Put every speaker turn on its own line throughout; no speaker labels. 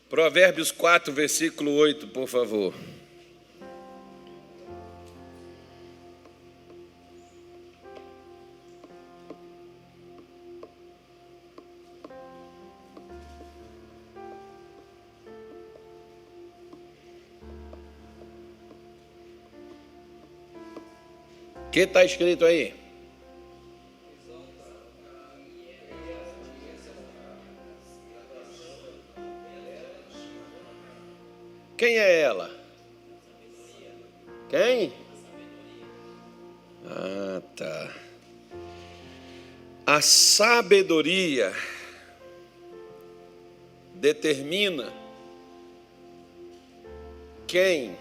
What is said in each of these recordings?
Provérbios 4, versículo 8, por favor. O que está escrito aí? Quem é ela? Quem? Ah, tá. A sabedoria determina quem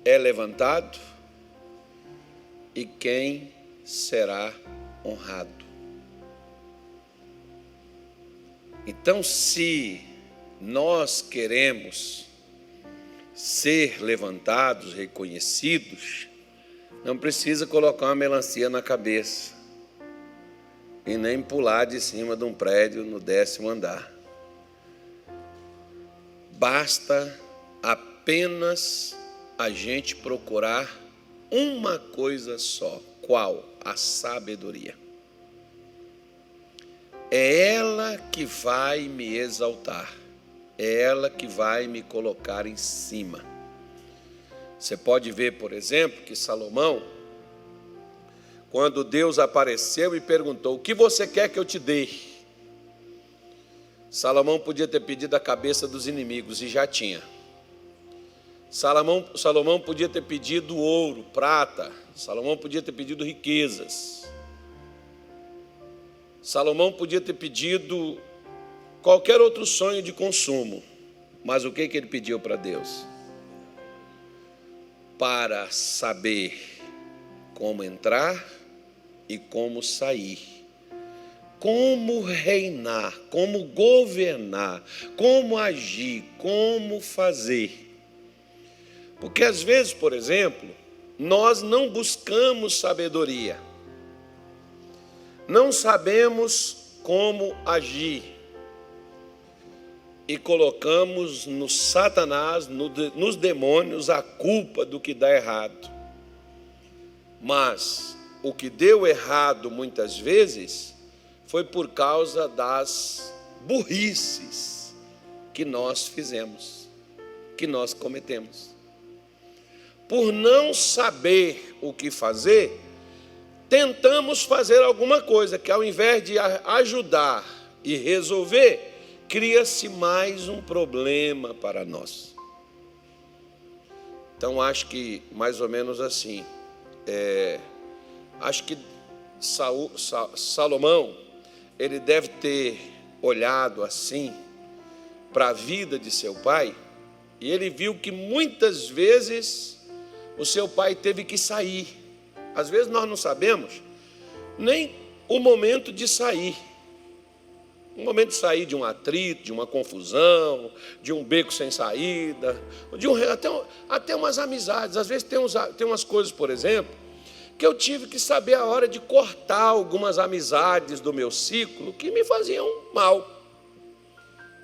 é levantado e quem será honrado. Então, se nós queremos ser levantados, reconhecidos, não precisa colocar uma melancia na cabeça e nem pular de cima de um prédio no 10º andar. Basta apenas a gente procurar uma coisa só. Qual? A sabedoria. É ela que vai me exaltar. É ela que vai me colocar em cima. Você pode ver, por exemplo, que Salomão, quando Deus apareceu e perguntou: o que você quer que eu te dê? Salomão podia ter pedido a cabeça dos inimigos e já tinha. Salomão podia ter pedido ouro, prata. Salomão podia ter pedido riquezas. Salomão podia ter pedido qualquer outro sonho de consumo. Mas o que ele pediu para Deus? Para saber como entrar e como sair. Como reinar, como governar, como agir, como fazer. Porque às vezes, por exemplo, nós não buscamos sabedoria. Não sabemos como agir. E colocamos no Satanás, nos demônios, a culpa do que dá errado. Mas o que deu errado muitas vezes foi por causa das burrices que nós fizemos, que nós cometemos. Por não saber o que fazer, tentamos fazer alguma coisa que, ao invés de ajudar e resolver, cria-se mais um problema para nós. Então, acho que mais ou menos assim. Acho que Salomão, ele deve ter olhado assim para a vida de seu pai, e ele viu que muitas vezes o seu pai teve que sair. Às vezes nós não sabemos nem o momento de sair. O momento de sair de um atrito, de uma confusão, de um beco sem saída, até umas amizades. Às vezes tem umas coisas, por exemplo, que eu tive que saber a hora de cortar algumas amizades do meu ciclo que me faziam mal.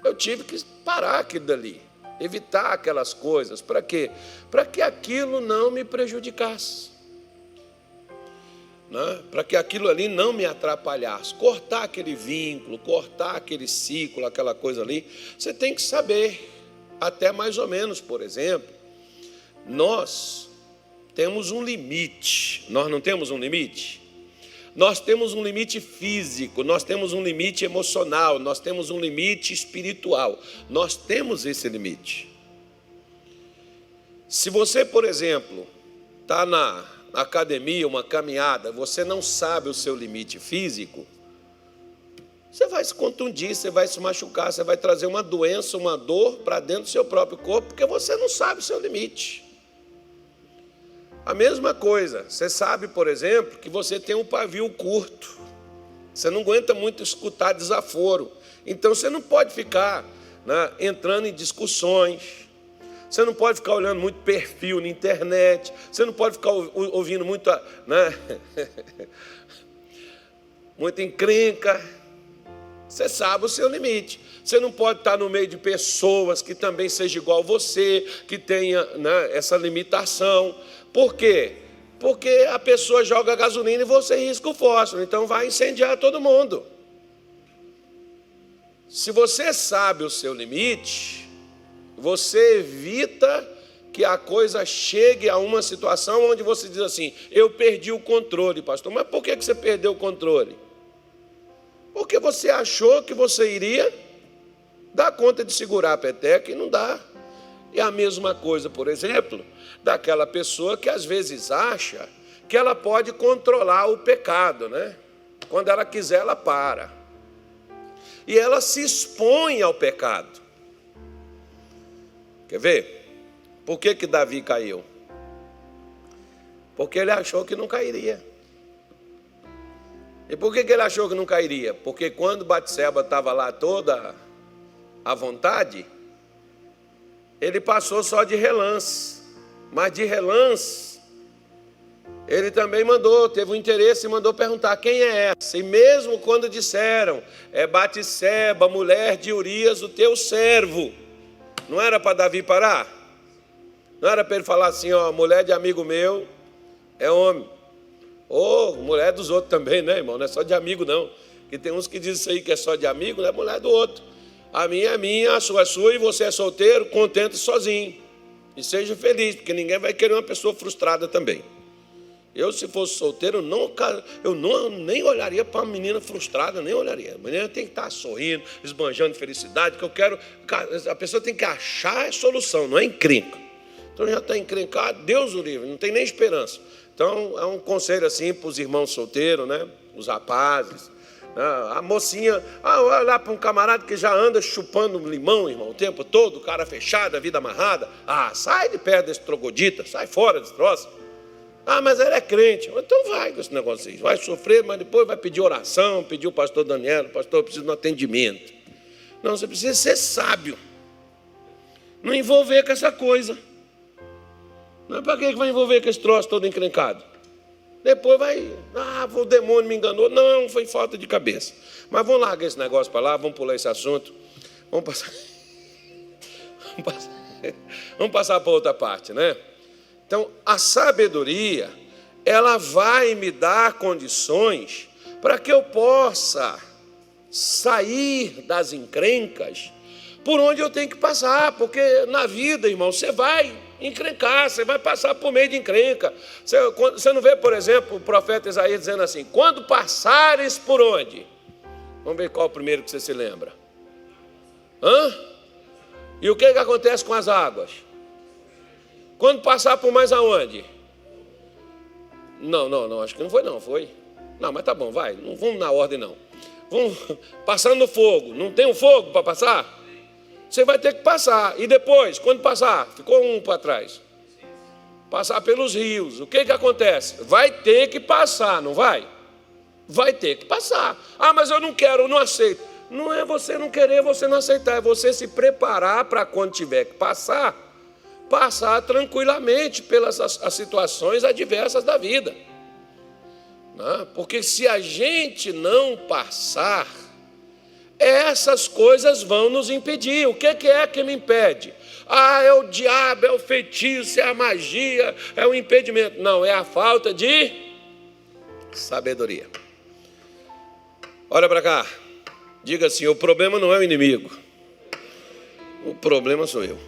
Eu tive que parar aquilo dali, evitar aquelas coisas. Para quê? Para que aquilo não me prejudicasse. Para que aquilo ali não me atrapalhasse. Cortar aquele vínculo, cortar aquele ciclo, aquela coisa ali. Você tem que saber, até mais ou menos, por exemplo, nós temos um limite. Nós não temos um limite? Nós temos um limite físico, nós temos um limite emocional, nós temos um limite espiritual. Nós temos esse limite. Se você, por exemplo, está na academia, uma caminhada, você não sabe o seu limite físico, você vai se contundir, você vai se machucar, você vai trazer uma doença, uma dor para dentro do seu próprio corpo, porque você não sabe o seu limite. A mesma coisa, você sabe, por exemplo, que você tem um pavio curto, você não aguenta muito escutar desaforo, então você não pode ficar entrando em discussões. Você não pode ficar olhando muito perfil na internet. Você não pode ficar ouvindo muito, muita encrenca. Você sabe o seu limite. Você não pode estar no meio de pessoas que também seja igual a você, que tenha, né, essa limitação. Por quê? Porque a pessoa joga gasolina e você risca o fósforo, então vai incendiar todo mundo. Se você sabe o seu limite, você evita que a coisa chegue a uma situação onde você diz assim: eu perdi o controle, pastor. Mas por que você perdeu o controle? Porque você achou que você iria dar conta de segurar a peteca e não dá. É a mesma coisa, por exemplo, daquela pessoa que às vezes acha que ela pode controlar o pecado, né? Quando ela quiser, ela para. E ela se expõe ao pecado. Quer ver? Por que Davi caiu? Porque ele achou que não cairia. E por que ele achou que não cairia? Porque quando Batseba estava lá toda à vontade, ele passou só de relance. Mas de relance, ele também teve um interesse e mandou perguntar: quem é essa? E mesmo quando disseram: é Batseba, mulher de Urias, o teu servo, não era para Davi parar? Não era para ele falar assim: ó, mulher de amigo meu é homem. Ou mulher dos outros também, né, irmão? Não é só de amigo, não. Porque tem uns que dizem isso aí, que é só de amigo, não é mulher do outro. A minha é minha, a sua é sua, e você é solteiro, contente sozinho. E seja feliz, porque ninguém vai querer uma pessoa frustrada também. Eu, se fosse solteiro, eu nem olharia para uma menina frustrada, nem olharia. A menina tem que estar sorrindo, esbanjando de felicidade, que eu quero. A pessoa tem que achar a solução, não é encrenca. Então já está encrencado, Deus o livre, não tem nem esperança. Então, é um conselho assim para os irmãos solteiros, né? Os rapazes. Né? A mocinha, olhar para um camarada que já anda chupando limão, irmão, o tempo todo, cara fechado, a vida amarrada. Sai de perto desse trogodita, sai fora desse troço. Mas ele é crente. Então vai com esse negócio aí. Vai sofrer, mas depois vai pedir oração, pedir o pastor Daniel: pastor, eu preciso de um atendimento. Não, você precisa ser sábio. Não envolver com essa coisa. Não é para que vai envolver com esse troço todo encrencado? Depois vai, o demônio me enganou. Não, foi falta de cabeça. Mas vamos largar esse negócio para lá, vamos pular esse assunto. Vamos passar para outra parte, né? Então, a sabedoria, ela vai me dar condições para que eu possa sair das encrencas por onde eu tenho que passar. Porque na vida, irmão, você vai encrencar, você vai passar por meio de encrenca. Você não vê, por exemplo, o profeta Isaías dizendo assim: quando passares por onde? Vamos ver qual é o primeiro que você se lembra. E o que acontece com as águas? Quando passar por mais aonde? Não, acho que não foi não, foi? Não, mas tá bom, vai, não vamos na ordem não. Vamos passando no fogo, não tem um fogo para passar? Você vai ter que passar. E depois, quando passar, ficou um para trás. Passar pelos rios. O que acontece? Vai ter que passar, não vai? Vai ter que passar. Mas eu não quero, eu não aceito. Não é você não querer, você não aceitar. É você se preparar para quando tiver que passar tranquilamente pelas as situações adversas da vida. Porque se a gente não passar, essas coisas vão nos impedir. O que é que me impede? É o diabo, é o feitiço, é a magia, é o impedimento. Não, é a falta de sabedoria. Olha para cá. Diga assim: o problema não é o inimigo. O problema sou eu.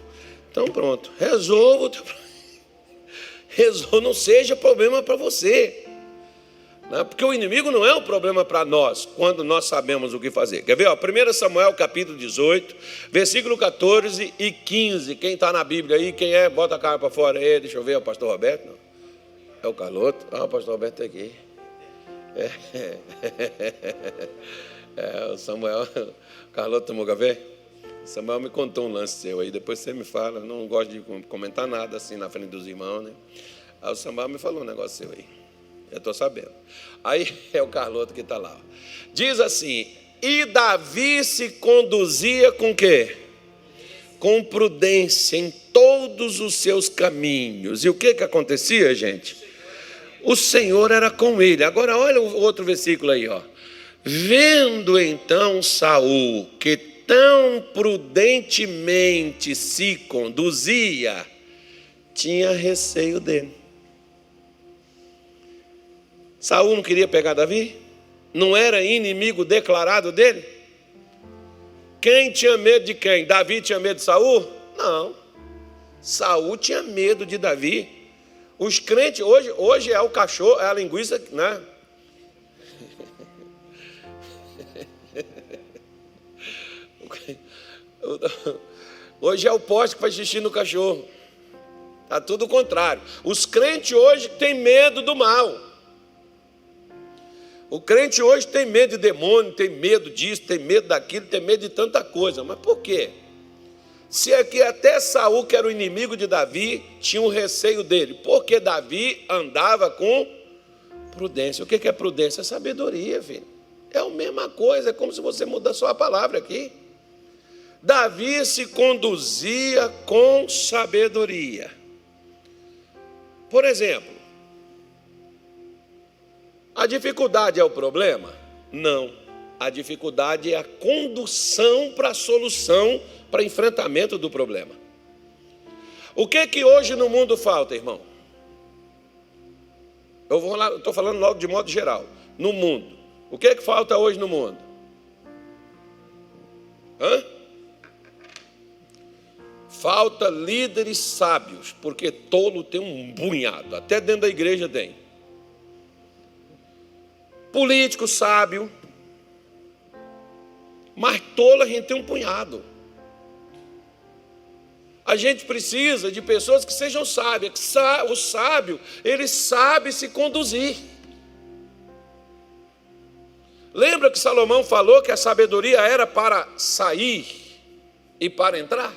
Então pronto, resolva o teu problema. Não seja problema para você. Porque o inimigo não é um problema para nós, quando nós sabemos o que fazer. Quer ver? 1 Samuel capítulo 18, versículo 14 e 15. Quem está na Bíblia aí, quem é? Bota a cara para fora aí. Deixa eu ver, é o pastor Roberto? Não. É o Carloto? O pastor Roberto está aqui. O Samuel, o Carloto tomou café? O Samuel me contou um lance seu aí, depois você me fala. Não gosto de comentar nada assim na frente dos irmãos, né? Aí o Samuel me falou um negócio seu aí. Eu estou sabendo. Aí é o Carloto que está lá. Diz assim: e Davi se conduzia com quê? Com prudência em todos os seus caminhos. E o que acontecia, gente? O Senhor era com ele. Agora olha o outro versículo aí, ó. Vendo então Saul que tão prudentemente se conduzia, tinha receio dele. Saul não queria pegar Davi? Não era inimigo declarado dele? Quem tinha medo de quem? Davi tinha medo de Saul? Não. Saul tinha medo de Davi. Os crentes, hoje é o cachorro, é a linguiça, né? Hoje é o poste que faz xixi no cachorro. Está tudo o contrário. Os crentes hoje têm medo do mal. O crente hoje tem medo de demônio, tem medo disso, tem medo daquilo, tem medo de tanta coisa. Mas por quê? Se é que até Saul, que era o inimigo de Davi, tinha um receio dele. Porque Davi andava com prudência. O que é prudência? É sabedoria, filho. É a mesma coisa, é como se você muda só a palavra aqui. Davi se conduzia com sabedoria. Por exemplo, a dificuldade é o problema? Não. A dificuldade é a condução para a solução, para enfrentamento do problema. O que hoje no mundo falta, irmão? Eu estou falando logo de modo geral. No mundo. O que falta hoje no mundo? Falta líderes sábios, porque tolo tem um punhado, até dentro da igreja tem. Político sábio, mas tolo a gente tem um punhado. A gente precisa de pessoas que sejam sábias. O sábio, ele sabe se conduzir. Lembra que Salomão falou que a sabedoria era para sair e para entrar?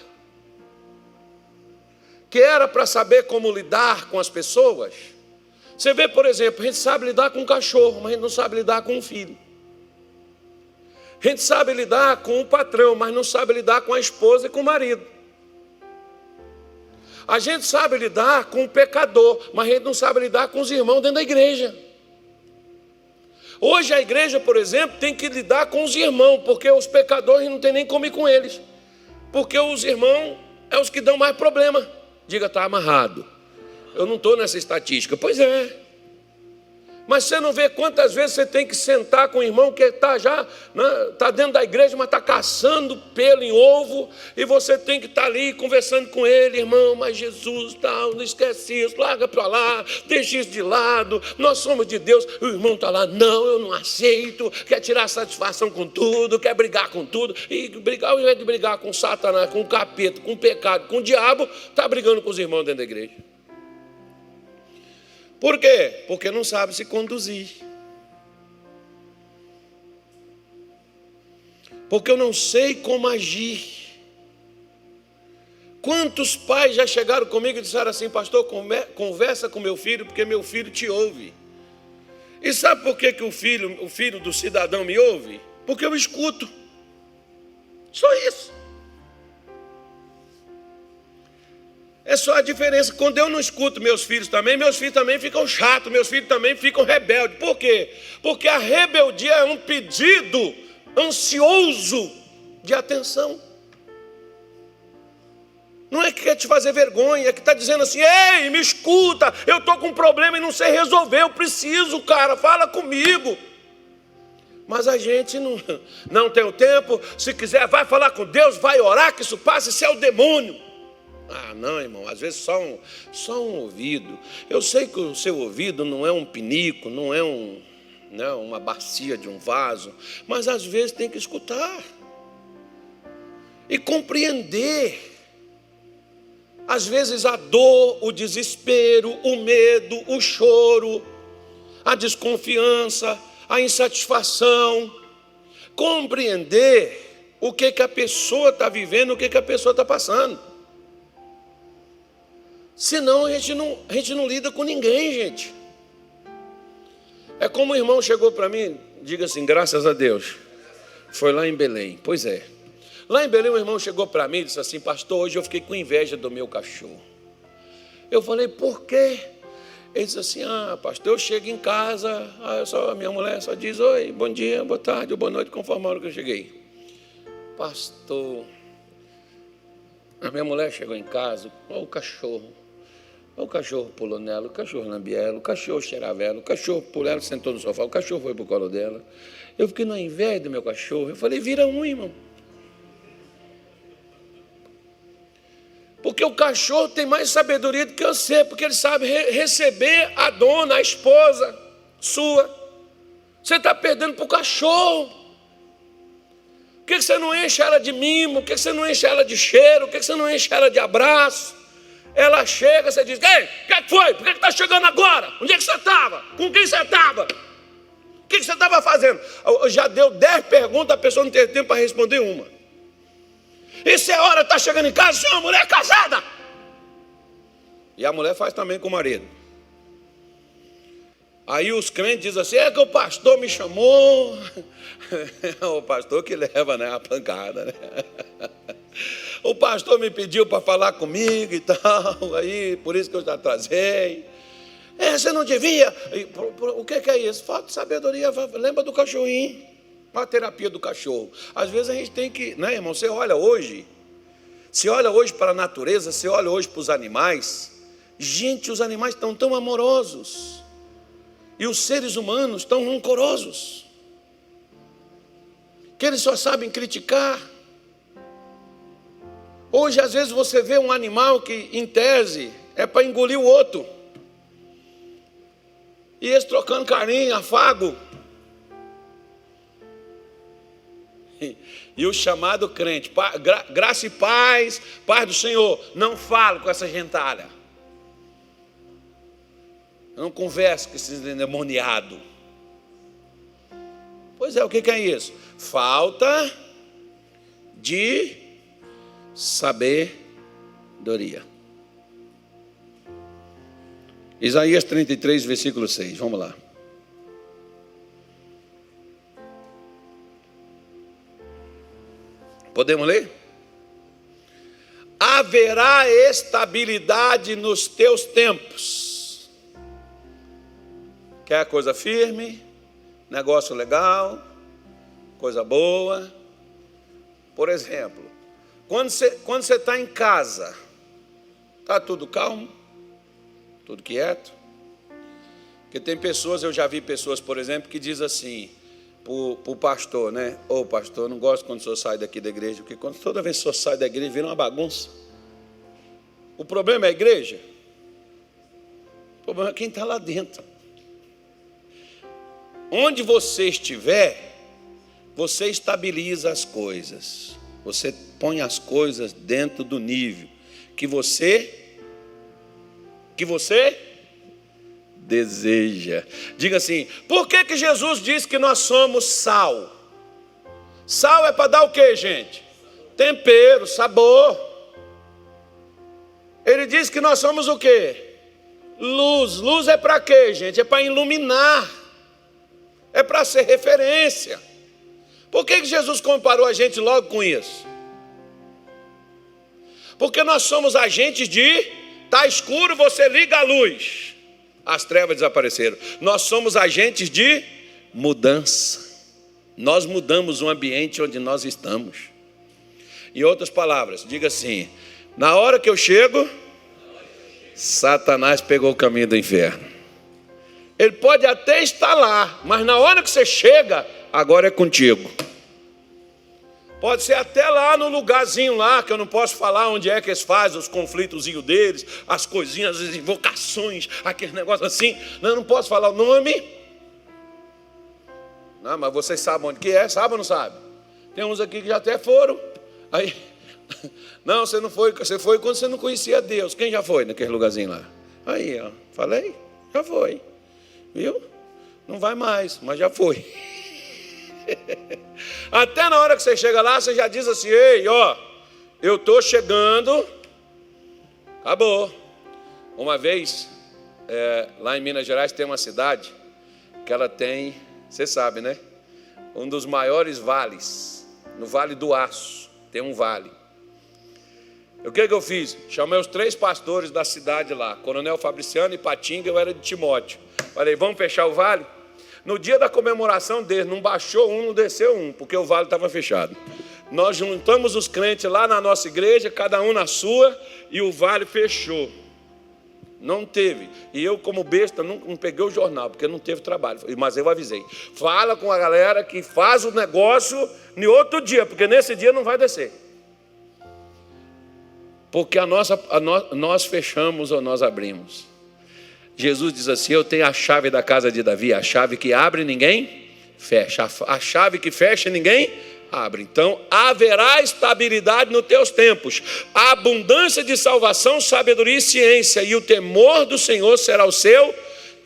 Que era para saber como lidar com as pessoas? Você vê, por exemplo, a gente sabe lidar com um cachorro, mas a gente não sabe lidar com um filho. A gente sabe lidar com o patrão, mas não sabe lidar com a esposa e com o marido. A gente sabe lidar com o pecador, mas a gente não sabe lidar com os irmãos dentro da igreja. Hoje a igreja, por exemplo, tem que lidar com os irmãos, porque os pecadores não tem nem como ir com eles. Porque os irmãos é os que dão mais problema. Diga, está amarrado. Eu não estou nessa estatística. Pois é. Mas você não vê quantas vezes você tem que sentar com o irmão que está já, está dentro da igreja, mas está caçando pelo em ovo, e você tem que estar ali conversando com ele, irmão, mas Jesus, não esquece isso, larga para lá, deixa isso de lado, nós somos de Deus. O irmão está lá, não, eu não aceito, quer tirar satisfação com tudo, quer brigar com tudo, e brigar, ao invés de brigar com Satanás, com o capeta, com o pecado, com o diabo, está brigando com os irmãos dentro da igreja. Por quê? Porque não sabe se conduzir. Porque eu não sei como agir. Quantos pais já chegaram comigo e disseram assim, pastor, conversa com meu filho, porque meu filho te ouve. E sabe por que o filho do cidadão me ouve? Porque eu escuto. Só isso. É só a diferença. Quando eu não escuto meus filhos também ficam chatos, meus filhos também ficam rebeldes. Por quê? Porque a rebeldia é um pedido ansioso de atenção. Não é que quer te fazer vergonha, é que está dizendo assim, ei, me escuta, eu estou com um problema e não sei resolver, eu preciso, cara, fala comigo. Mas a gente não tem o tempo, se quiser vai falar com Deus, vai orar, que isso passe, isso é o demônio. Ah, não, irmão, às vezes só um ouvido. Eu sei que o seu ouvido não é um pinico, não é uma bacia de um vaso, mas às vezes tem que escutar e compreender. Às vezes a dor, o desespero, o medo, o choro, a desconfiança, a insatisfação. Compreender o que a pessoa está vivendo, o que a pessoa está passando. Senão a gente não lida com ninguém, gente. É como o irmão chegou para mim, diga assim, graças a Deus, foi lá em Belém. Pois é. Lá em Belém o irmão chegou para mim e disse assim, pastor, hoje eu fiquei com inveja do meu cachorro. Eu falei, por quê? Ele disse assim, pastor, eu chego em casa, a minha mulher só diz, oi, bom dia, boa tarde, boa noite, conforme a hora que eu cheguei. pastor, a minha mulher chegou em casa, olha o cachorro pulou nela, o cachorro lambia ela, o cachorro cheirava ela, o cachorro pulou ela, sentou no sofá, o cachorro foi pro colo dela. Eu fiquei na inveja do meu cachorro. Eu falei, vira um, irmão. Porque o cachorro tem mais sabedoria do que você, porque ele sabe receber a dona, a esposa sua. Você está perdendo para o cachorro. Por que você não enche ela de mimo? Por que você não enche ela de cheiro? Por que você não enche ela de abraço? Ela chega, você diz, ei, o que foi? Por que está chegando agora? Onde é que você estava? Com quem você estava? O que você estava fazendo? Já deu 10 perguntas, a pessoa não teve tempo para responder uma. Isso é hora, está chegando em casa, você é uma mulher casada. E a mulher faz também com o marido. Aí os crentes dizem assim, é que o pastor me chamou. O pastor que leva, né, a pancada, né? O pastor me pediu para falar comigo e tal, aí por isso que eu já trazei. Você não devia. O que é isso? Falta de sabedoria. Lembra do cachorrinho? Uma terapia do cachorro. Às vezes a gente tem que, né, irmão? Você olha hoje para a natureza, você olha hoje para os animais. Gente, os animais estão tão amorosos. E os seres humanos estão rancorosos. Que eles só sabem criticar. Hoje, às vezes, você vê um animal que, em tese, é para engolir o outro. E eles trocando carinho, afago. E o chamado crente, graça e paz do Senhor, não falo com essa gentalha. Eu não converso com esses endemoniados. Pois é, o que é isso? Falta de sabedoria. Isaías 33, versículo 6, vamos lá. Podemos ler? Haverá estabilidade nos teus tempos. Quer coisa firme, negócio legal, coisa boa. Por exemplo, quando você está em casa, está tudo calmo, tudo quieto. Porque tem pessoas, eu já vi pessoas, por exemplo, que diz assim, para o pastor, né? Ô pastor, não gosto quando o senhor sai daqui da igreja, porque toda vez que o senhor sai da igreja, vira uma bagunça. O problema é a igreja? O problema é quem está lá dentro. Onde você estiver, você estabiliza as coisas. Você põe as coisas dentro do nível que você deseja. Diga assim, por que Jesus disse que nós somos sal? Sal é para dar o quê, gente? Tempero, sabor. Ele disse que nós somos o quê? Luz. Luz é para quê, gente? É para iluminar. É para ser referência. Por que Jesus comparou a gente logo com isso? Porque nós somos agentes de... Está escuro, você liga a luz. As trevas desapareceram. Nós somos agentes de mudança. Nós mudamos o ambiente onde nós estamos. Em outras palavras, diga assim, na hora que eu chego, Satanás pegou o caminho do inferno. Ele pode até estar lá, mas na hora que você chega, agora é contigo. Pode ser até lá no lugarzinho lá, que eu não posso falar onde é que eles fazem os conflitozinhos deles, as coisinhas, as invocações, aquele negócio assim. Não posso falar o nome. Não, mas vocês sabem onde que é, sabe ou não sabe? Tem uns aqui que já até foram. Aí, não, você não foi, você foi quando você não conhecia Deus. Quem já foi naquele lugarzinho lá? Aí, ó, falei, já foi. Viu? Não vai mais, mas já foi. Até na hora que você chega lá, você já diz assim, ei, ó, eu estou chegando. Acabou. Uma vez, lá em Minas Gerais tem uma cidade que ela tem, você sabe, né? Um dos maiores vales, no Vale do Aço, tem um vale. O que eu fiz? Chamei os 3 pastores da cidade lá, Coronel Fabriciano e Patinga, eu era de Timóteo. Falei, vamos fechar o vale? No dia da comemoração deles, não baixou um, não desceu um, porque o vale estava fechado. Nós juntamos os crentes lá na nossa igreja, cada um na sua, e o vale fechou. Não teve. E eu, como besta, não peguei o jornal, porque não teve trabalho. Mas eu avisei. Fala com a galera que faz o negócio em outro dia, porque nesse dia não vai descer. Porque nós fechamos ou nós abrimos. Jesus diz assim: eu tenho a chave da casa de Davi, a chave que abre ninguém fecha, a chave que fecha ninguém abre. Então haverá estabilidade nos teus tempos, a abundância de salvação, sabedoria e ciência, e o temor do Senhor será o seu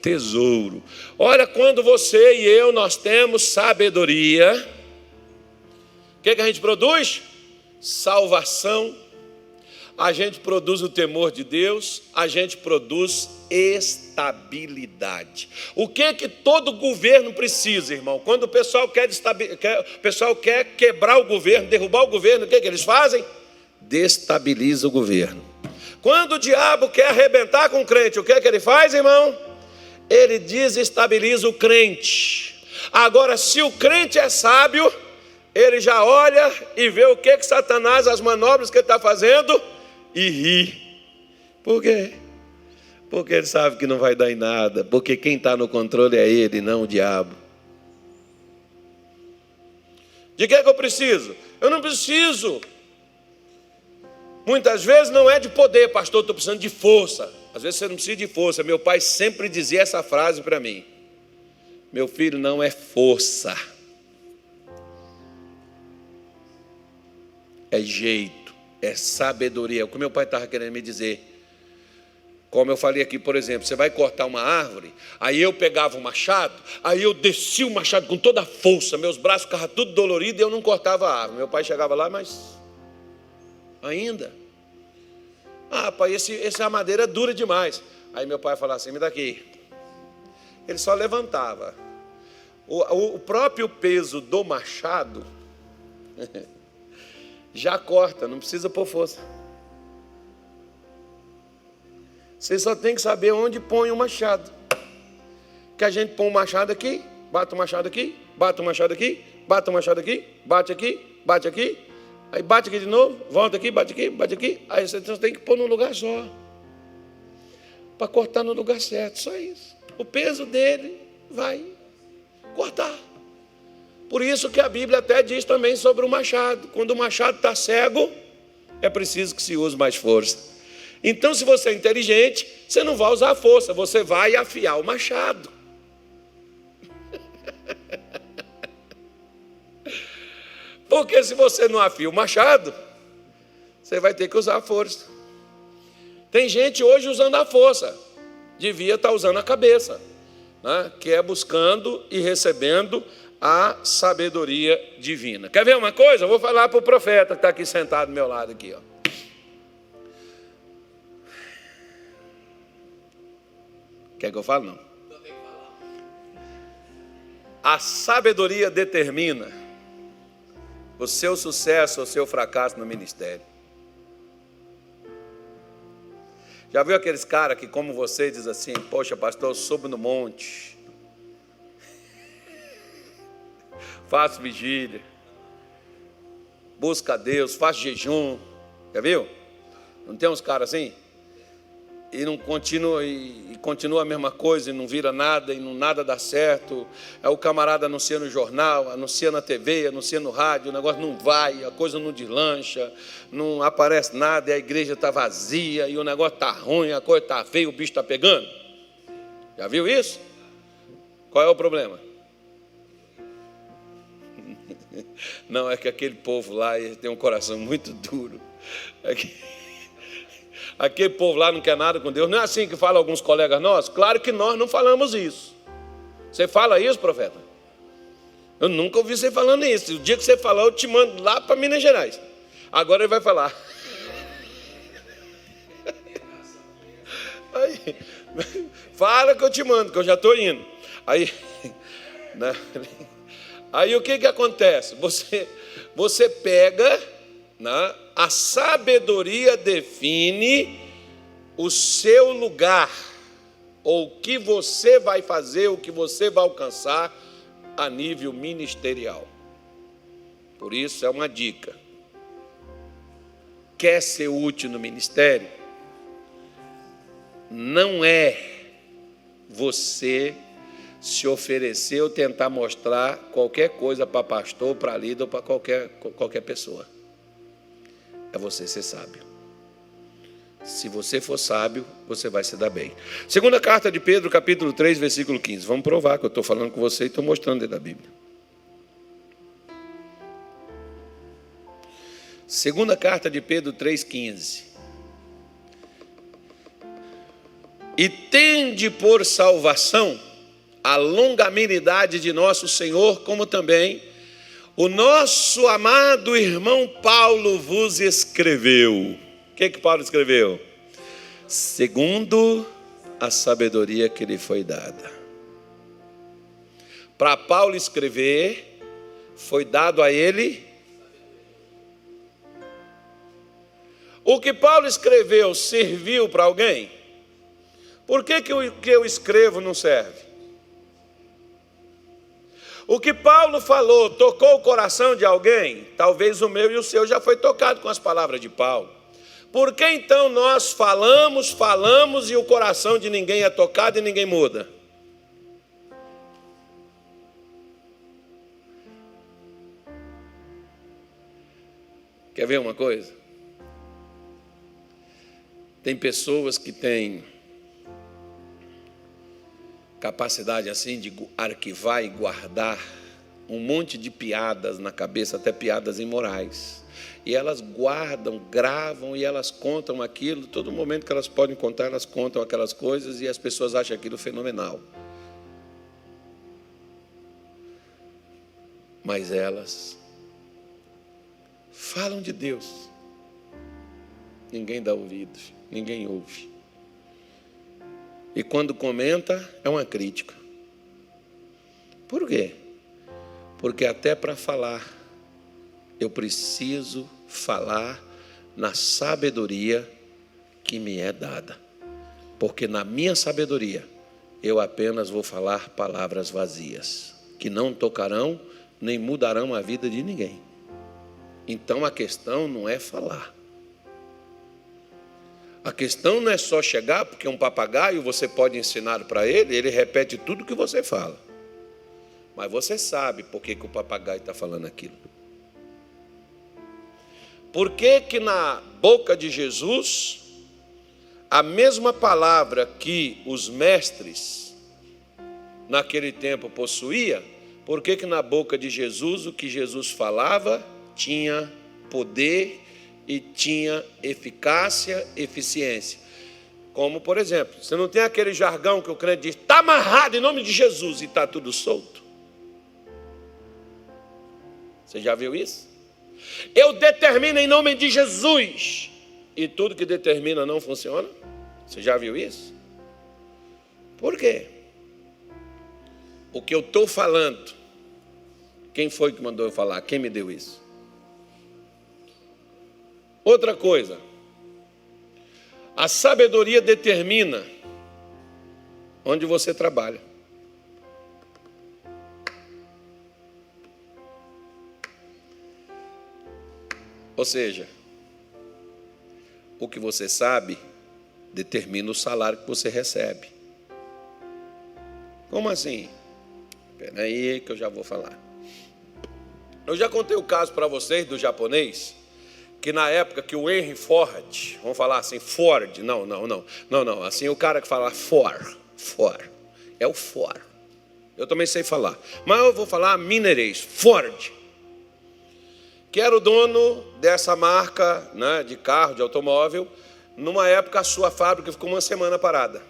tesouro. Olha, quando você e eu, nós temos sabedoria, o que a gente produz? Salvação. A gente produz o temor de Deus, a gente produz estabilidade. O que todo governo precisa, irmão? Quando o pessoal quer quebrar o governo, derrubar o governo, o que eles fazem? Destabiliza o governo. Quando o diabo quer arrebentar com o crente, o que ele faz, irmão? Ele desestabiliza o crente. Agora, se o crente é sábio, ele já olha e vê o que Satanás, as manobras que ele está fazendo, e ri. Por quê? Porque ele sabe que não vai dar em nada. Porque quem está no controle é ele, não o diabo. De que eu preciso? Eu não preciso. Muitas vezes não é de poder, pastor, estou precisando de força. Às vezes você não precisa de força. Meu pai sempre dizia essa frase para mim: meu filho, não é força, é jeito. É sabedoria. O que meu pai estava querendo me dizer. Como eu falei aqui, por exemplo, você vai cortar uma árvore, aí eu pegava o machado, aí eu descia o machado com toda a força, meus braços ficavam tudo doloridos e eu não cortava a árvore. Meu pai chegava lá, mas ainda? Ah, pai, essa madeira é dura demais. Aí meu pai falava assim: me dá aqui. Ele só levantava. O próprio peso do machado já corta, não precisa pôr força. Você só tem que saber onde põe o machado. Que a gente põe o machado aqui, bate o machado aqui, bate o machado aqui, bate o machado aqui, bate aqui, bate aqui, aí bate aqui de novo, volta aqui, bate aqui, bate aqui. Aí você tem que pôr num lugar só, para cortar no lugar certo, só isso. O peso dele vai cortar. Por isso que a Bíblia até diz também sobre o machado. Quando o machado está cego, é preciso que se use mais força. Então, se você é inteligente, você não vai usar a força, você vai afiar o machado. Porque se você não afia o machado, você vai ter que usar a força. Tem gente hoje usando a força, devia estar usando a cabeça, né? Que é buscando e recebendo a sabedoria divina. Quer ver uma coisa? Eu vou falar para o profeta que está aqui sentado do meu lado aqui, ó. Quer que eu fale? Não. A sabedoria determina o seu sucesso ou o seu fracasso no ministério. Já viu aqueles caras que, como você, diz assim: poxa, pastor, eu subo no monte, faço vigília, busco a Deus, faço jejum. Já viu? Não tem uns caras assim? E não continua, e continua a mesma coisa, e não vira nada, e não nada dá certo. Aí o camarada anuncia no jornal, anuncia na TV, anuncia no rádio, o negócio não vai, a coisa não deslancha, não aparece nada, e a igreja está vazia, e o negócio está ruim, a coisa está feia, o bicho está pegando. Já viu isso? Qual é o problema? Não, é que aquele povo lá, ele tem um coração muito duro. Aquele povo lá não quer nada com Deus. Não é assim que falam alguns colegas nossos? Claro que nós não falamos isso. Você fala isso, profeta? Eu nunca ouvi você falando isso. O dia que você falar, eu te mando lá para Minas Gerais. Agora ele vai falar. Aí, fala que eu te mando, que eu já estou indo. Aí, né? Aí o que acontece? Você pega, né? A sabedoria define o seu lugar, ou o que você vai fazer, o que você vai alcançar a nível ministerial. Por isso é uma dica. Quer ser útil no ministério? Não é você se oferecer ou tentar mostrar qualquer coisa para pastor, para líder ou para qualquer pessoa. É você ser sábio. Se você for sábio, você vai se dar bem. Segunda carta de Pedro, capítulo 3, versículo 15. Vamos provar que eu estou falando com você e estou mostrando dentro da Bíblia. Segunda carta de Pedro 3,15. E tende por salvação a longanimidade de nosso Senhor, como também o nosso amado irmão Paulo vos escreveu. O que Paulo escreveu? Segundo a sabedoria que lhe foi dada. Para Paulo escrever, foi dado a ele. O que Paulo escreveu serviu para alguém? Por que o que eu escrevo não serve? O que Paulo falou tocou o coração de alguém? Talvez o meu e o seu já foi tocado com as palavras de Paulo. Por que então nós falamos e o coração de ninguém é tocado e ninguém muda? Quer ver uma coisa? Tem pessoas que têm capacidade assim de arquivar e guardar um monte de piadas na cabeça, até piadas imorais. E elas guardam, gravam e elas contam aquilo. Todo momento que elas podem contar, elas contam aquelas coisas e as pessoas acham aquilo fenomenal. Mas elas falam de Deus. Ninguém dá ouvidos, ninguém ouve. E quando comenta, é uma crítica. Por quê? Porque até para falar, eu preciso falar na sabedoria que me é dada. Porque na minha sabedoria, eu apenas vou falar palavras vazias, que não tocarão nem mudarão a vida de ninguém. Então a questão não é falar. A questão não é só chegar, porque um papagaio você pode ensinar para ele, ele repete tudo que você fala. Mas você sabe por que o papagaio está falando aquilo. Por que na boca de Jesus, a mesma palavra que os mestres naquele tempo possuía, por que na boca de Jesus o que Jesus falava tinha poder e tinha eficácia, eficiência? Como, por exemplo, você não tem aquele jargão que o crente diz, está amarrado em nome de Jesus e está tudo solto? Você já viu isso? Eu determino em nome de Jesus e tudo que determina não funciona? Você já viu isso? Por quê? O que eu estou falando, quem foi que mandou eu falar? Quem me deu isso? Outra coisa, a sabedoria determina onde você trabalha. Ou seja, o que você sabe determina o salário que você recebe. Como assim? Espera aí que eu já vou falar. Eu já contei o caso para vocês do japonês, que na época que o Henry Ford, vamos falar assim, Ford, não, assim o cara que fala Ford, é o Ford. Eu também sei falar, mas eu vou falar mineirês, Ford, que era o dono dessa marca, né, de carro, de automóvel. Numa época a sua fábrica ficou uma semana parada.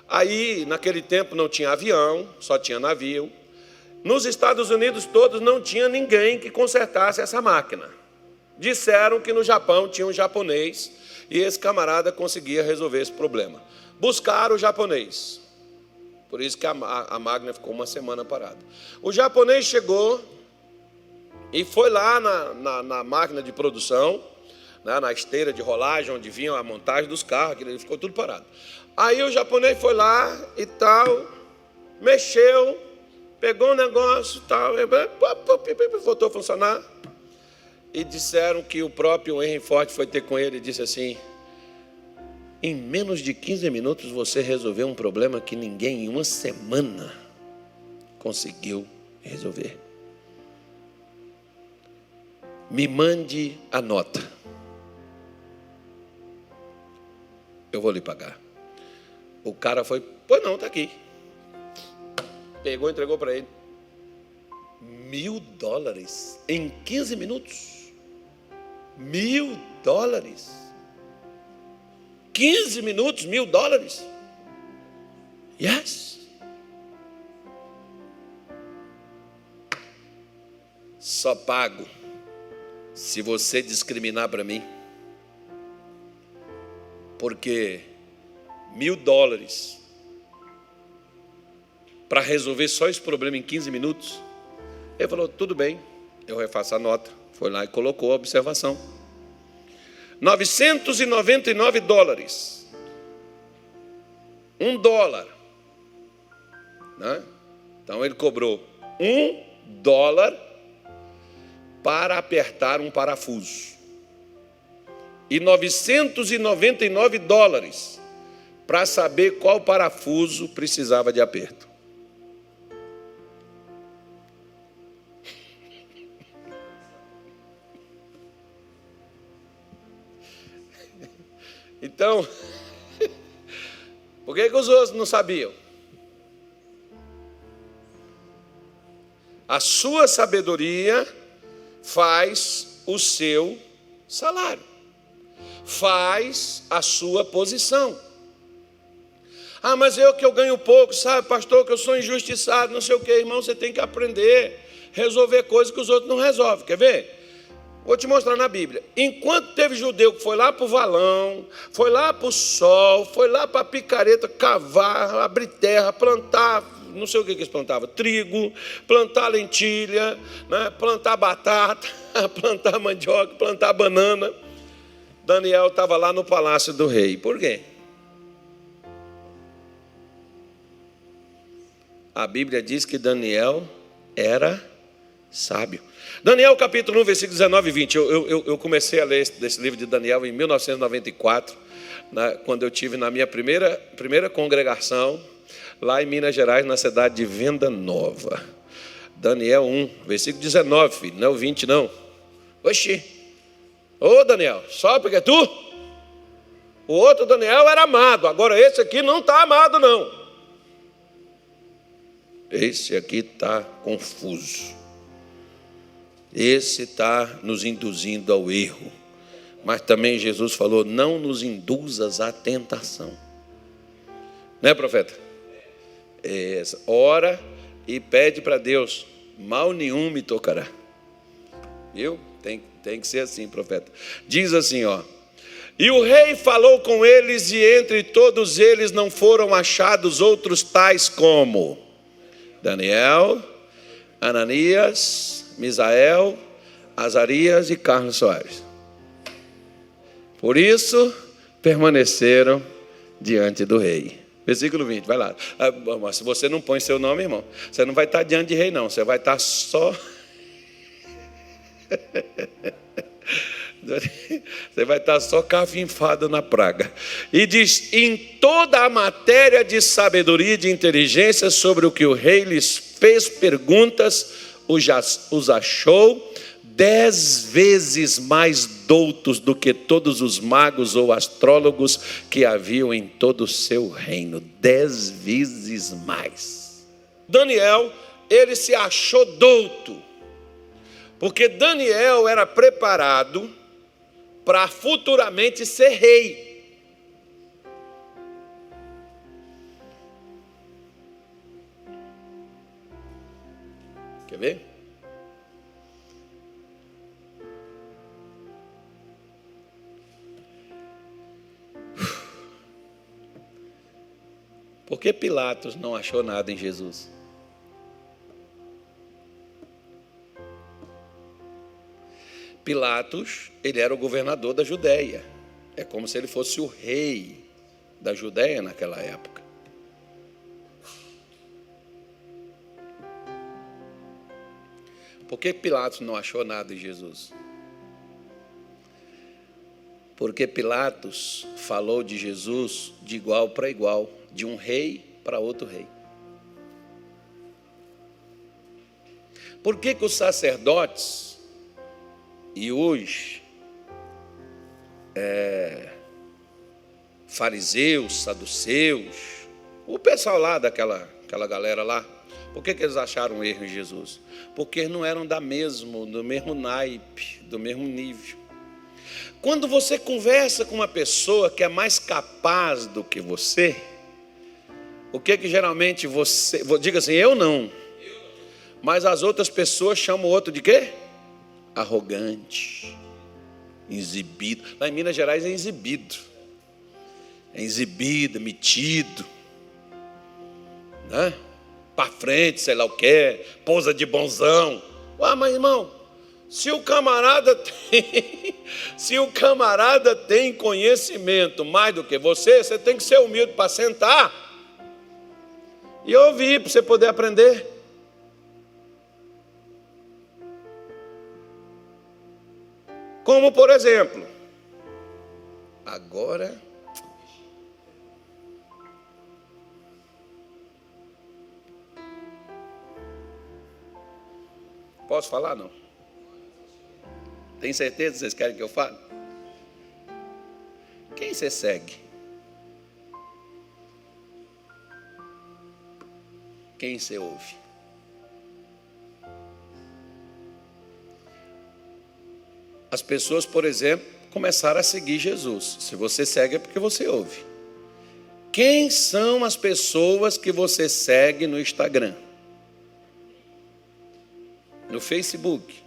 Aí, naquele tempo não tinha avião, só tinha navio. Nos Estados Unidos todos não tinha ninguém que consertasse essa máquina. Disseram que no Japão tinha um japonês e esse camarada conseguia resolver esse problema. Buscaram o japonês. Por isso que a máquina ficou uma semana parada. O japonês chegou e foi lá na máquina de produção, né, na esteira de rolagem, onde vinha a montagem dos carros, aquilo ficou tudo parado. Aí o japonês foi lá e tal, mexeu, Pegou o negócio, tal, voltou a funcionar. E disseram que o próprio Henry Ford foi ter com ele e disse assim: em menos de 15 minutos você resolveu um problema que ninguém em uma semana conseguiu resolver. Me mande a nota. Eu vou lhe pagar. O cara foi, pois não, está aqui. Pegou e entregou para ele. $1.000 em 15 minutos. $1.000. 15 minutos, $1.000. Yes. Só pago se você discriminar para mim. Porque $1.000 para resolver só esse problema em 15 minutos. Ele falou, tudo bem, eu refaço a nota. Foi lá e colocou a observação. $999. $1. Né? Então ele cobrou $1 para apertar um parafuso. E $999 para saber qual parafuso precisava de aperto. Então, por que os outros não sabiam? A sua sabedoria faz o seu salário, faz a sua posição. Ah, mas eu ganho pouco, sabe, pastor, que eu sou injustiçado, não sei o que, irmão, você tem que aprender a resolver coisas que os outros não resolvem, quer ver? Vou te mostrar na Bíblia. Enquanto teve judeu que foi lá para o valão, foi lá para o sol, foi lá para a picareta, cavar, abrir terra, plantar, não sei o que eles plantavam, trigo, plantar lentilha, né, plantar batata, plantar mandioca, plantar banana. Daniel estava lá no palácio do rei. Por quê? A Bíblia diz que Daniel era sábio. Daniel capítulo 1, versículo 19 e 20. Eu comecei a ler esse livro de Daniel em 1994, quando eu tive na minha primeira congregação, lá em Minas Gerais, na cidade de Venda Nova. Daniel 1, versículo 19, filho, não é o 20 não. Oxi, ô Daniel, só porque é tu? O outro Daniel era amado, agora esse aqui não está amado não. Esse aqui está confuso. Esse está nos induzindo ao erro. Mas também Jesus falou, não nos induzas à tentação. Né, profeta? Ora e pede para Deus, mal nenhum me tocará. Viu? Tem que ser assim, profeta. Diz assim, ó. E o rei falou com eles, e entre todos eles não foram achados outros tais como Daniel, Ananias, Misael, Azarias e Carlos Soares. Por isso, permaneceram diante do rei. Versículo 20, vai lá. Mas se você não põe seu nome, irmão, você não vai estar diante de rei, não. Você vai estar só... Você vai estar só cafinfado na praga. E diz, em toda a matéria de sabedoria e de inteligência sobre o que o rei lhes fez perguntas, os achou 10 vezes mais doutos do que todos os magos ou astrólogos que haviam em todo o seu reino. 10 vezes mais. Daniel, ele se achou douto, porque Daniel era preparado para futuramente ser rei. Quer ver? Por que Pilatos não achou nada em Jesus? Pilatos, ele era o governador da Judéia. É como se ele fosse o rei da Judéia naquela época. Por que Pilatos não achou nada em Jesus? Porque Pilatos falou de Jesus de igual para igual, de um rei para outro rei. Por que os sacerdotes e os fariseus, saduceus, o pessoal lá daquela galera lá, por que eles acharam erro em Jesus? Porque eles não eram do mesmo naipe, do mesmo nível. Quando você conversa com uma pessoa que é mais capaz do que você, o que geralmente você... Diga assim, eu não. Mas as outras pessoas chamam o outro de quê? Arrogante, exibido. Lá em Minas Gerais é exibido. É exibido, metido. Né? Para frente, sei lá o quê, posa de bonzão. Mas irmão, se o camarada tem conhecimento mais do que você tem que ser humilde para sentar e ouvir, para você poder aprender. Como, por exemplo, agora... Posso falar, não? Tem certeza que vocês querem que eu fale? Quem você segue? Quem você ouve? As pessoas, por exemplo, começaram a seguir Jesus. Se você segue é porque você ouve. Quem são as pessoas que você segue no Instagram? No Facebook?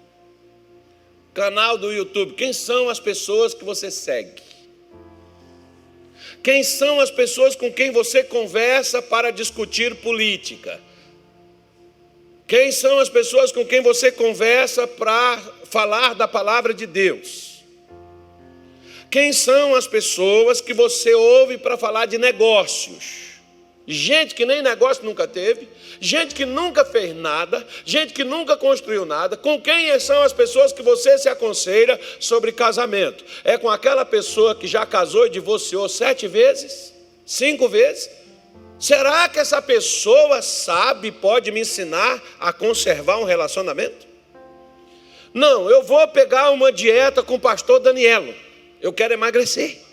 Canal do YouTube? Quem são as pessoas que você segue? Quem são as pessoas com quem você conversa para discutir política? Quem são as pessoas com quem você conversa para falar da palavra de Deus? Quem são as pessoas que você ouve para falar de negócios? Gente que nem negócio nunca teve, gente que nunca fez nada, gente que nunca construiu nada. Com quem são as pessoas que você se aconselha sobre casamento? É com aquela pessoa que já casou e divorciou 7 vezes? 5 vezes? Será que essa pessoa sabe, pode me ensinar a conservar um relacionamento? Não, eu vou pegar uma dieta com o pastor Danielo. Eu quero emagrecer.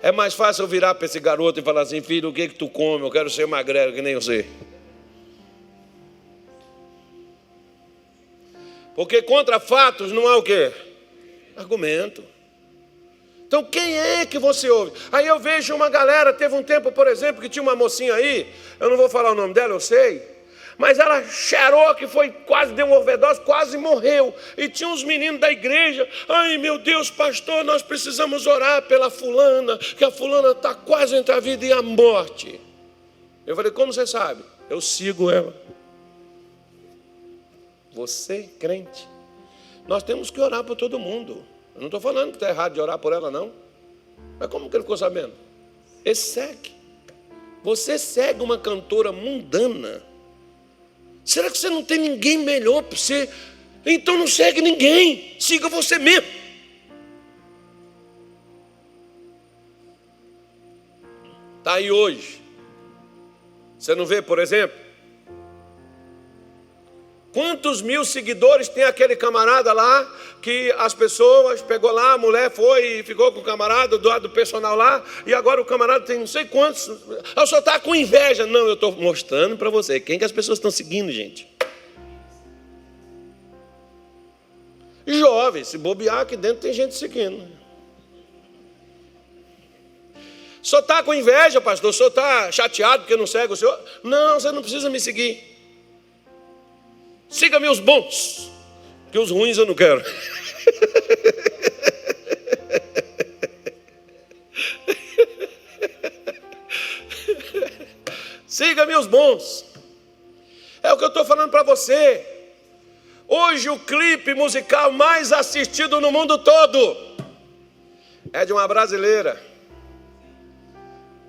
É mais fácil eu virar para esse garoto e falar assim, filho, o que tu come? Eu quero ser magrelo que nem você. Porque contra fatos não há o quê? Argumento. Então quem é que você ouve? Aí eu vejo uma galera, teve um tempo, por exemplo, que tinha uma mocinha aí, eu não vou falar o nome dela, eu sei, mas ela cheirou que foi, quase deu uma overdose, quase morreu. E tinha uns meninos da igreja, ai meu Deus, pastor, nós precisamos orar pela fulana, que a fulana está quase entre a vida e a morte. Eu falei, como você sabe? Eu sigo ela. Você, crente, nós temos que orar por todo mundo. Eu não estou falando que está errado de orar por ela, não. Mas como que ele ficou sabendo? Ele segue. Você segue uma cantora mundana. Será que você não tem ninguém melhor para você? Então não segue ninguém. Siga você mesmo. Está aí hoje. Você não vê, por exemplo? Quantos mil seguidores tem aquele camarada lá, que as pessoas, pegou lá, a mulher foi e ficou com o camarada do personal lá, e agora o camarada tem não sei quantos. Eu só está com inveja. Não, eu estou mostrando para você quem que as pessoas estão seguindo, gente. Jovem, se bobear aqui dentro tem gente seguindo. Só está com inveja, pastor, só está chateado porque não segue o senhor? Não, você não precisa me seguir. Siga-me os bons, que os ruins eu não quero. Siga-me os bons. É o que eu estou falando para você. Hoje o clipe musical mais assistido no mundo todo é de uma brasileira.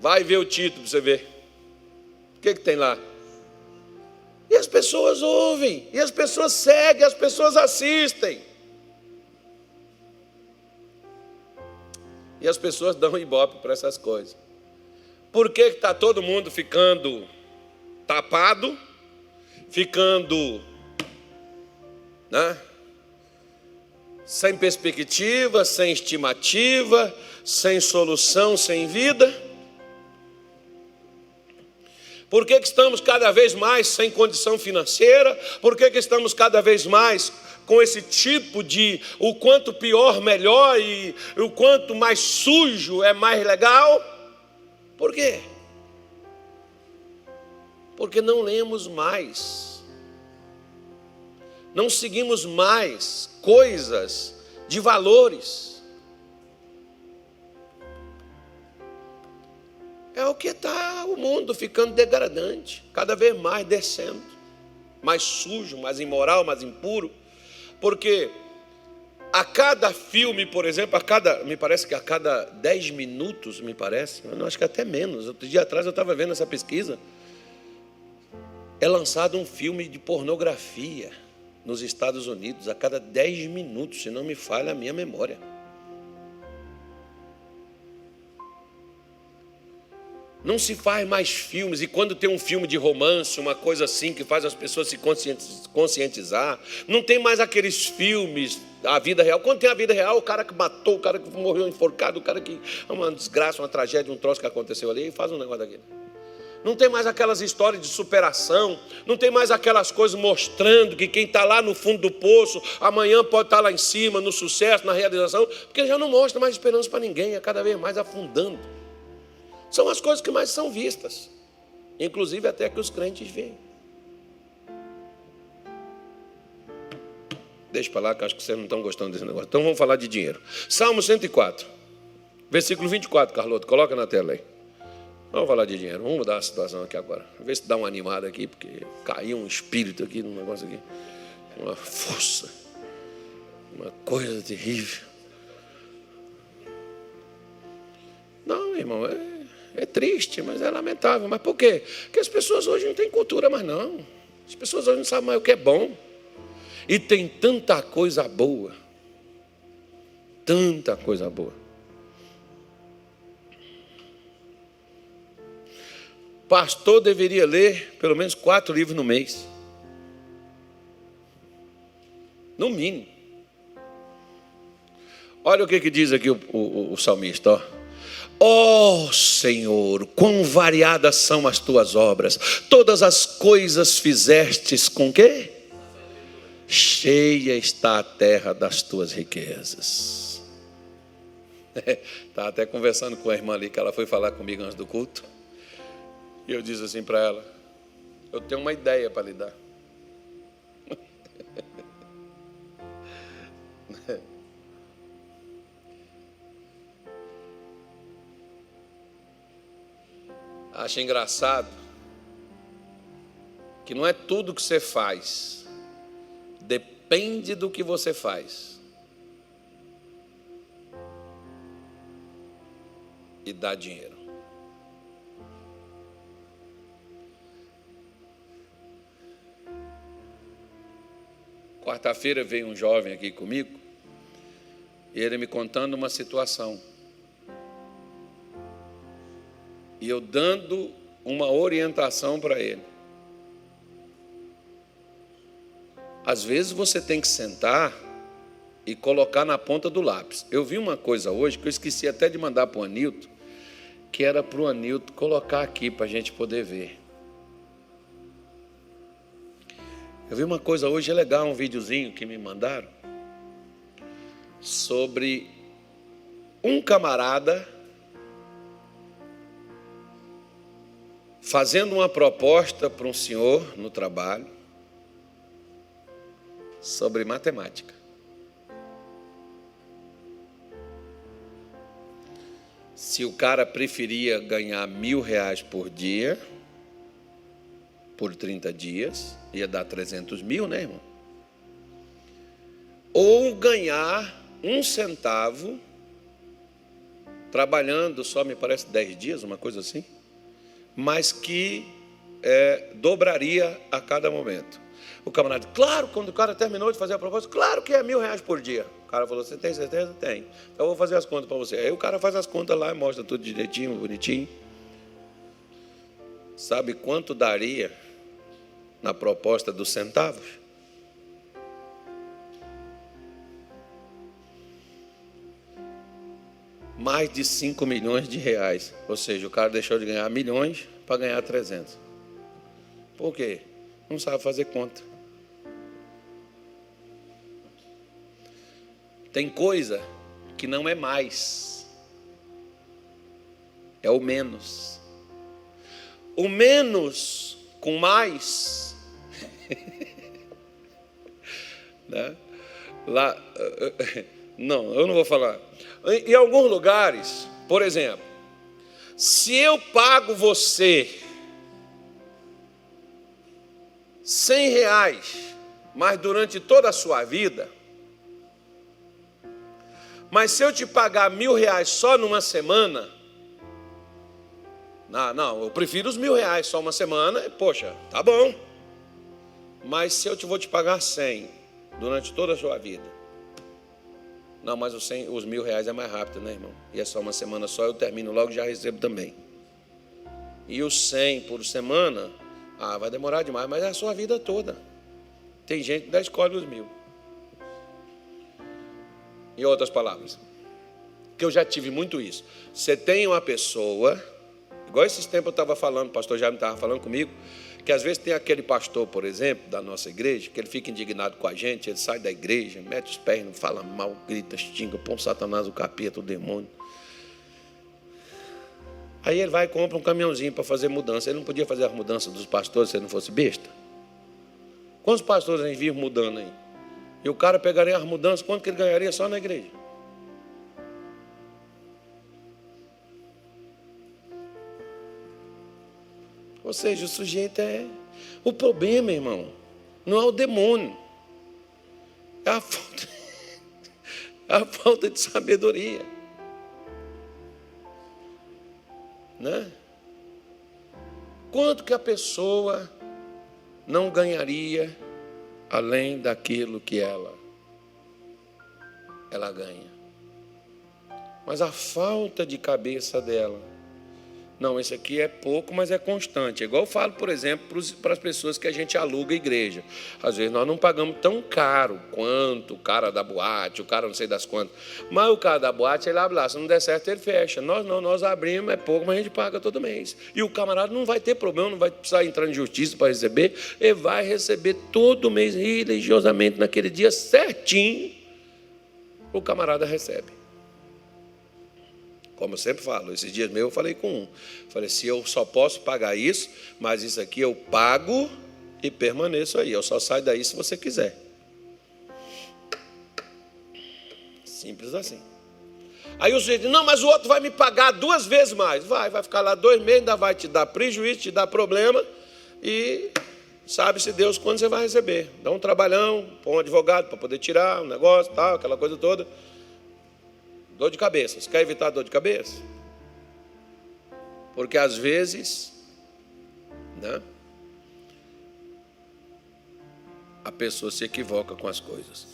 Vai ver o título para você ver. que tem lá? E as pessoas ouvem, e as pessoas seguem, as pessoas assistem. E as pessoas dão ibope para essas coisas. Por que está todo mundo ficando tapado, ficando, né, sem perspectiva, sem estimativa, sem solução, sem vida? Por que estamos cada vez mais sem condição financeira? Por que estamos cada vez mais com esse tipo de o quanto pior, melhor, e o quanto mais sujo é mais legal? Por quê? Porque não lemos mais, não seguimos mais coisas de valores. É o que está o mundo ficando degradante, cada vez mais descendo, mais sujo, mais imoral, mais impuro. Porque a cada filme, por exemplo, me parece que a cada 10 minutos, eu não acho que até menos. Outro dia atrás eu estava vendo essa pesquisa. É lançado um filme de pornografia nos Estados Unidos a cada 10 minutos, se não me falha a minha memória. Não se faz mais filmes, e quando tem um filme de romance, uma coisa assim que faz as pessoas se conscientizar, não tem mais aqueles filmes da vida real. Quando tem a vida real, o cara que matou, o cara que morreu enforcado, o cara que é uma desgraça, uma tragédia, um troço que aconteceu ali, e faz um negócio daquele. Não tem mais aquelas histórias de superação, não tem mais aquelas coisas mostrando que quem está lá no fundo do poço, amanhã pode estar lá em cima, no sucesso, na realização, porque já não mostra mais esperança para ninguém, é cada vez mais afundando. São as coisas que mais são vistas, inclusive até que os crentes veem. Deixa para lá, que acho que vocês não estão gostando desse negócio. Então vamos falar de dinheiro. Salmo 104, versículo 24, Carloto, coloca na tela aí. Vamos falar de dinheiro, vamos mudar a situação aqui agora. Ver se dá uma animada aqui, porque caiu um espírito aqui no negócio aqui. Uma força, uma coisa terrível. Não, irmão, é triste, mas é lamentável. Mas por quê? Porque as pessoas hoje não têm cultura mais não. As pessoas hoje não sabem mais o que é bom. E tem tanta coisa boa. Tanta coisa boa. Pastor deveria ler pelo menos 4 livros no mês. No mínimo. Olha o que diz aqui o salmista, ó. Ó Senhor, quão variadas são as tuas obras. Todas as coisas fizestes com quê? Cheia está a terra das tuas riquezas. Estava até conversando com a irmã ali, que ela foi falar comigo antes do culto. E eu disse assim para ela: eu tenho uma ideia para lhe dar. Acho engraçado que não é tudo que você faz, depende do que você faz. E dá dinheiro. Quarta-feira veio um jovem aqui comigo, e ele me contando uma situação. E eu dando uma orientação para ele. Às vezes você tem que sentar e colocar na ponta do lápis. Eu vi uma coisa hoje que eu esqueci até de mandar para o Anilton, que era para o Anilton colocar aqui para a gente poder ver. Eu vi uma coisa hoje, é legal, um videozinho que me mandaram, sobre um camarada fazendo uma proposta para um senhor no trabalho sobre matemática. Se o cara preferia ganhar R$1.000 por dia, por 30 dias, ia dar 300 mil, né, irmão? Ou ganhar 1 centavo, trabalhando só, me parece, 10 dias, uma coisa assim, mas que dobraria a cada momento. O camarada, claro, quando o cara terminou de fazer a proposta, claro que é R$1.000 por dia. O cara falou, você tem certeza? Tem. Então eu vou fazer as contas para você. Aí o cara faz as contas lá, mostra tudo direitinho, bonitinho. Sabe quanto daria na proposta dos centavos? Mais de 5 milhões de reais. Ou seja, o cara deixou de ganhar milhões para ganhar 300. Por quê? Não sabe fazer conta. Tem coisa que não é mais, é o menos. O menos com mais, né? Lá, não, eu não vou falar. Em alguns lugares, por exemplo, se eu pago você R$100, mas durante toda a sua vida, mas se eu te pagar R$1.000 só numa semana, não, eu prefiro os R$1.000 só uma semana, poxa, tá bom. Mas se eu vou te pagar 100 durante toda a sua vida, não, mas os R$1.000 é mais rápido, né, irmão? E é só uma semana só, eu termino logo e já recebo também. E os 100 por semana, vai demorar demais, mas é a sua vida toda. Tem gente que ainda escolhe os 1.000. Em outras palavras, que eu já tive muito isso. Você tem uma pessoa, igual esses tempos eu estava falando, o pastor Jaime estava falando comigo, que às vezes tem aquele pastor, por exemplo, da nossa igreja, que ele fica indignado com a gente, ele sai da igreja, mete os pés, não fala mal, grita, xinga, põe o Satanás, o capeta, o demônio. Aí ele vai e compra um caminhãozinho para fazer mudança. Ele não podia fazer as mudanças dos pastores se ele não fosse besta? Quantos pastores a gente vive mudando aí? E o cara pegaria as mudanças, quanto que ele ganharia só na igreja? Ou seja, o sujeito é... O problema, irmão, não é o demônio. É a falta de sabedoria. Né? Quanto que a pessoa não ganharia além daquilo que ela ganha? Mas a falta de cabeça dela, não, esse aqui é pouco, mas é constante. É igual eu falo, por exemplo, para as pessoas que a gente aluga a igreja. Às vezes nós não pagamos tão caro quanto o cara da boate, o cara não sei das quantas. Mas o cara da boate, ele abre lá, se não der certo, ele fecha. Nós não, nós abrimos, é pouco, mas a gente paga todo mês. E o camarada não vai ter problema, não vai precisar entrar em justiça para receber. Ele vai receber todo mês, religiosamente, naquele dia certinho, o camarada recebe. Como eu sempre falo, esses dias meus eu falei com um. Falei, se eu só posso pagar isso, mas isso aqui eu pago e permaneço aí. Eu só saio daí se você quiser. Simples assim. Aí o sujeito diz, não, mas o outro vai me pagar 2 vezes mais. Vai ficar lá 2 meses, ainda vai te dar prejuízo, te dar problema. E sabe-se Deus quando você vai receber. Dá um trabalhão, põe um advogado para poder tirar um negócio, tal, aquela coisa toda. Dor de cabeça. Você quer evitar dor de cabeça? Porque às vezes, né, a pessoa se equivoca com as coisas.